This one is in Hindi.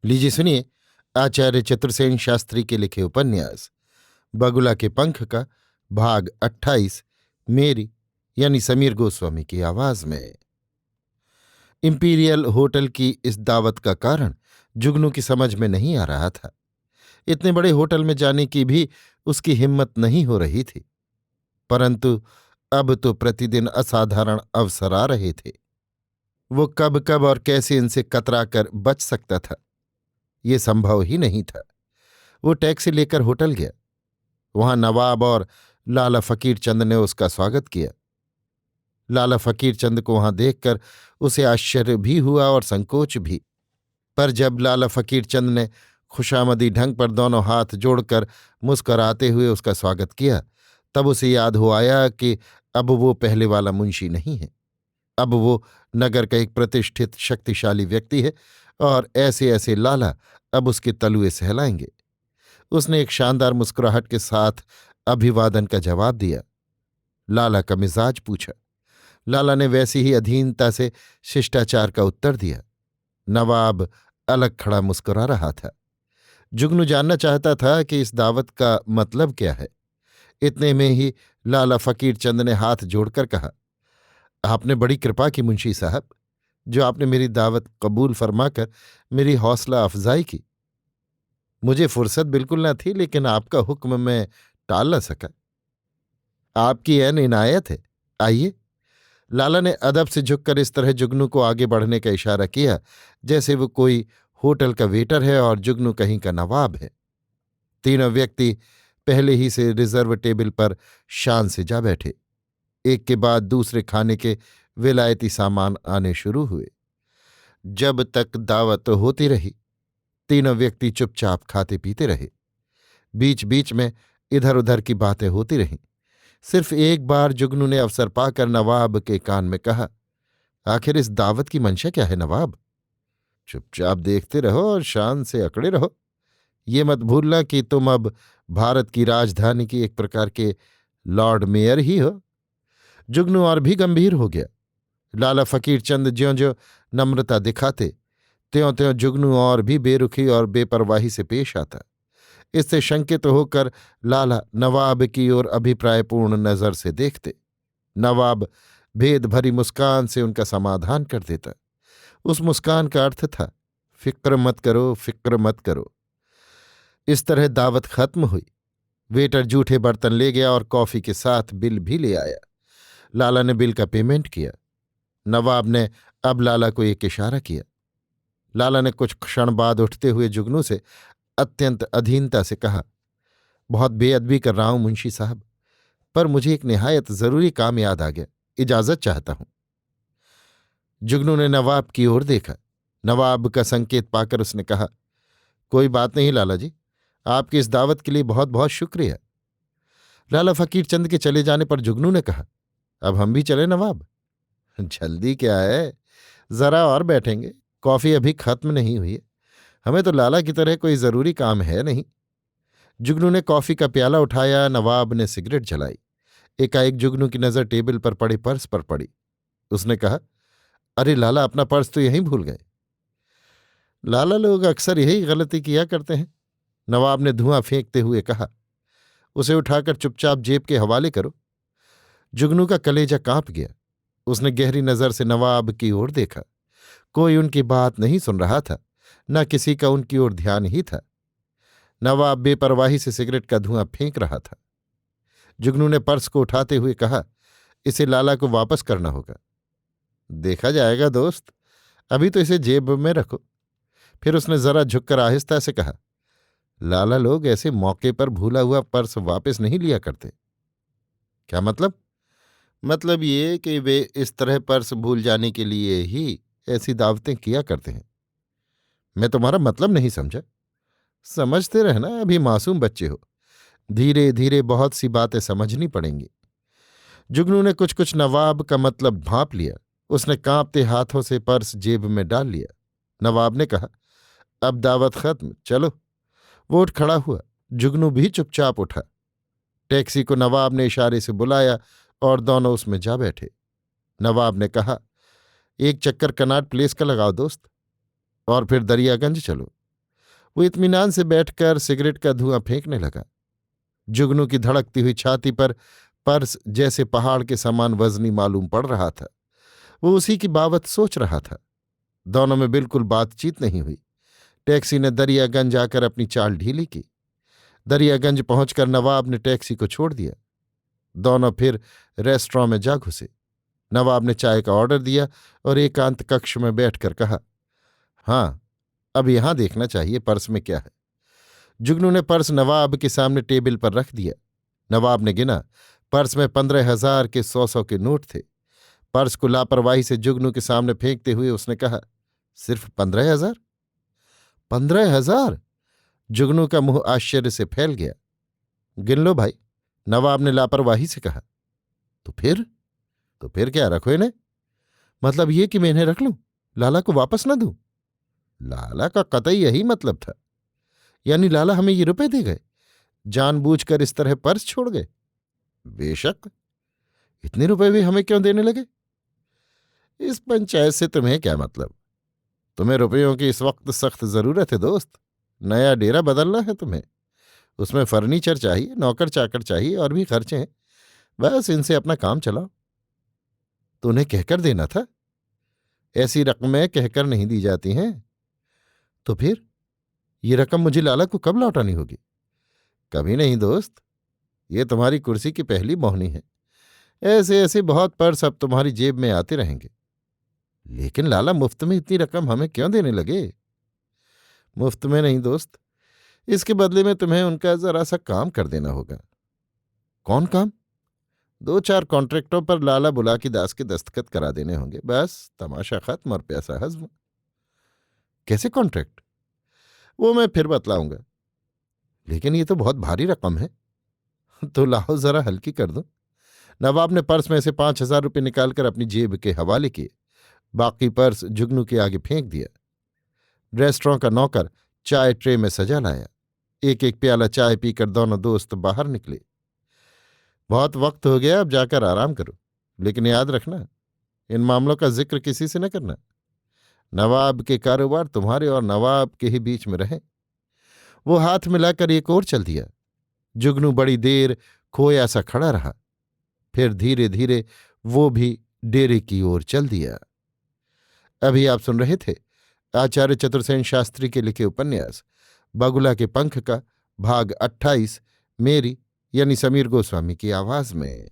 लीजिए सुनिए आचार्य चतुर्सेन शास्त्री के लिखे उपन्यास बगुला के पंख का भाग 28 मेरी यानी समीर गोस्वामी की आवाज में। इंपीरियल होटल की इस दावत का कारण जुगनू की समझ में नहीं आ रहा था। इतने बड़े होटल में जाने की भी उसकी हिम्मत नहीं हो रही थी, परंतु अब तो प्रतिदिन असाधारण अवसर आ रहे थे। वो कब कब और कैसे इनसे कतरा कर बच सकता था, ये संभव ही नहीं था। वो टैक्सी लेकर होटल गया। वहां नवाब और लाला फकीर चंद ने उसका स्वागत किया। लाला फकीर चंद को वहां देखकर उसे आश्चर्य भी हुआ और संकोच भी। पर जब लाला फकीर चंद ने खुशामदी ढंग पर दोनों हाथ जोड़कर मुस्कराते हुए उसका स्वागत किया, तब उसे याद हो आया कि अब वो पहले वाला मुंशी नहीं है। अब वो नगर का एक प्रतिष्ठित शक्तिशाली व्यक्ति है और ऐसे ऐसे लाला अब उसके तलुए सहलाएंगे। उसने एक शानदार मुस्कुराहट के साथ अभिवादन का जवाब दिया। लाला का मिजाज पूछा। लाला ने वैसी ही अधीनता से शिष्टाचार का उत्तर दिया। नवाब अलग खड़ा मुस्कुरा रहा था। जुगनू जानना चाहता था कि इस दावत का मतलब क्या है। इतने में ही लाला फकीर चंद ने हाथ जोड़कर कहा, आपने बड़ी कृपा की मुंशी साहब, जो आपने मेरी दावत कबूल फरमाकर मेरी हौसला अफजाई की। मुझे फुर्सत बिल्कुल न थी, लेकिन आपका हुक्म मैं टाल न सका। आपकी ऐन इनायत है, आइए। लाला ने अदब से झुककर इस तरह जुगनू को आगे बढ़ने का इशारा किया जैसे वो कोई होटल का वेटर है और जुगनू कहीं का नवाब है। तीनों व्यक्ति पहले ही से रिजर्व टेबल पर शान से जा बैठे। एक के बाद दूसरे खाने के विलायती सामान आने शुरू हुए। जब तक दावत होती रही, तीनों व्यक्ति चुपचाप खाते पीते रहे। बीच बीच में इधर उधर की बातें होती रहीं। सिर्फ एक बार जुगनू ने अवसर पाकर नवाब के कान में कहा, आखिर इस दावत की मंशा क्या है नवाब? चुपचाप देखते रहो और शान से अकड़े रहो। ये मत भूलना कि तुम अब भारत की राजधानी की एक प्रकार के लॉर्ड मेयर ही हो। जुगनू और भी गंभीर हो गया। लाला फकीर चंद ज्यों ज्यों नम्रता दिखाते, त्यों त्यों जुगनू और भी बेरुखी और बेपरवाही से पेश आता। इससे शंकित होकर लाला नवाब की ओर अभिप्रायपूर्ण नजर से देखते। नवाब भेद भरी मुस्कान से उनका समाधान कर देता। उस मुस्कान का अर्थ था, फिक्र मत करो, फिक्र मत करो। इस तरह दावत खत्म हुई। वेटर जूठे बर्तन ले गया और कॉफी के साथ बिल भी ले आया। लाला ने बिल का पेमेंट किया। नवाब ने अब लाला को एक इशारा किया। लाला ने कुछ क्षण बाद उठते हुए जुगनू से अत्यंत अधीनता से कहा, बहुत बेअदबी कर रहा हूं मुंशी साहब, पर मुझे एक निहायत जरूरी काम याद आ गया, इजाजत चाहता हूं। जुगनू ने नवाब की ओर देखा। नवाब का संकेत पाकर उसने कहा, कोई बात नहीं लाला जी, आपकी इस दावत के लिए बहुत बहुत शुक्रिया। लाला फकीर चंद के चले जाने पर जुगनू ने कहा, अब हम भी चले नवाब? जल्दी क्या है, जरा और बैठेंगे, कॉफी अभी खत्म नहीं हुई है। हमें तो लाला की तरह कोई जरूरी काम है नहीं। जुगनू ने कॉफी का प्याला उठाया। नवाब ने सिगरेट जलाई। एकाएक जुगनू की नजर टेबल पर पड़े पर्स पर पड़ी। उसने कहा, अरे लाला, अपना पर्स तो यहीं भूल गए। लाला लोग अक्सर यही गलती किया करते हैं, नवाब ने धुआं फेंकते हुए कहा। उसे उठाकर चुपचाप जेब के हवाले करो। जुगनू का कलेजा कांप गया। उसने गहरी नजर से नवाब की ओर देखा। कोई उनकी बात नहीं सुन रहा था, न किसी का उनकी ओर ध्यान ही था। नवाब बेपरवाही से सिगरेट का धुआं फेंक रहा था। जुगनू ने पर्स को उठाते हुए कहा, इसे लाला को वापस करना होगा। देखा जाएगा दोस्त, अभी तो इसे जेब में रखो। फिर उसने जरा झुककर आहिस्ता से कहा, लाला लोग ऐसे मौके पर भूला हुआ पर्स वापस नहीं लिया करते। क्या मतलब? मतलब ये कि वे इस तरह पर्स भूल जाने के लिए ही ऐसी दावतें किया करते हैं। मैं तुम्हारा मतलब नहीं समझा। समझते रहना, अभी मासूम बच्चे हो, धीरे धीरे बहुत सी बातें समझनी पड़ेंगी। जुगनू ने कुछ कुछ नवाब का मतलब भांप लिया। उसने कांपते हाथों से पर्स जेब में डाल लिया। नवाब ने कहा, अब दावत खत्म, चलो। वो उठ खड़ा हुआ। जुगनू भी चुपचाप उठा। टैक्सी को नवाब ने इशारे से बुलाया और दोनों उसमें जा बैठे। नवाब ने कहा, एक चक्कर कनॉट प्लेस का लगाओ दोस्त, और फिर दरियागंज चलो। वो इत्मीनान से बैठकर सिगरेट का धुआं फेंकने लगा। जुगनू की धड़कती हुई छाती पर पर्स जैसे पहाड़ के समान वजनी मालूम पड़ रहा था। वो उसी की बाबत सोच रहा था। दोनों में बिल्कुल बातचीत नहीं हुई। टैक्सी ने दरियागंज आकर अपनी चाल ढीली की। दरियागंज पहुंचकर नवाब ने टैक्सी को छोड़ दिया। दोनों फिर रेस्टोरेंट में जा घुसे। नवाब ने चाय का ऑर्डर दिया और एकांत कक्ष में बैठकर कहा, हाँ, अब यहां देखना चाहिए पर्स में क्या है। जुगनू ने पर्स नवाब के सामने टेबल पर रख दिया। नवाब ने गिना। पर्स में 15,000 के 100-100 के नोट थे। पर्स को लापरवाही से जुगनू के सामने फेंकते हुए उसने कहा, सिर्फ 15,000? 15,000? जुगनू का मुंह आश्चर्य से फैल गया। गिन लो भाई, नवाब ने लापरवाही से कहा। तो फिर क्या, रखो इन्हें? मतलब ये कि मैं इन्हें रख लूं, लाला को वापस ना दूं? लाला का कतई यही मतलब था। यानी लाला हमें ये रुपए दे गए, जानबूझकर इस तरह पर्स छोड़ गए? बेशक। इतने रुपए भी हमें क्यों देने लगे? इस पंचायत से तुम्हें क्या मतलब? तुम्हें रुपयों की इस वक्त सख्त जरूरत है दोस्त। नया डेरा बदलना है तुम्हें। उसमें फर्नीचर चाहिए, नौकर चाकर चाहिए, और भी खर्चे हैं। बस इनसे अपना काम चलाओ। तो उन्हें कहकर देना था। ऐसी रकमें कहकर नहीं दी जाती हैं। तो फिर ये रकम मुझे लाला को कब लौटानी होगी? कभी नहीं दोस्त, ये तुम्हारी कुर्सी की पहली मोहनी है। ऐसे ऐसे बहुत पर्स अब तुम्हारी जेब में आते रहेंगे। लेकिन लाला मुफ्त में इतनी रकम हमें क्यों देने लगे? मुफ्त में नहीं दोस्त, इसके बदले में तुम्हें उनका जरा सा काम कर देना होगा। कौन काम? 2-4 कॉन्ट्रैक्टों पर लाला बुला के दास के दस्तखत करा देने होंगे। बस तमाशा खत्म और पैसा हजम। कैसे कॉन्ट्रैक्ट? वो मैं फिर बतलाऊंगा। लेकिन ये तो बहुत भारी रकम है। तो लाओ जरा हल्की कर दो। नवाब ने पर्स में से 5,000 रुपये निकालकर अपनी जेब के हवाले किए। बाकी पर्स जुगनू के आगे फेंक दिया। रेस्टोरेंट का नौकर चाय ट्रे में सजा लाया। एक एक प्याला चाय पीकर दोनों दोस्त बाहर निकले। बहुत वक्त हो गया, अब जाकर आराम करो। लेकिन याद रखना, इन मामलों का जिक्र किसी से न करना। नवाब के कारोबार तुम्हारे और नवाब के ही बीच में रहे। वो हाथ मिलाकर एक और चल दिया। जुगनू बड़ी देर खोया सा खड़ा रहा। फिर धीरे धीरे वो भी डेरे की ओर चल दिया। अभी आप सुन रहे थे आचार्य चतुर्सेन शास्त्री के लिखे उपन्यास बगुला के पंख का भाग 28, मेरी यानी समीर गोस्वामी की आवाज में।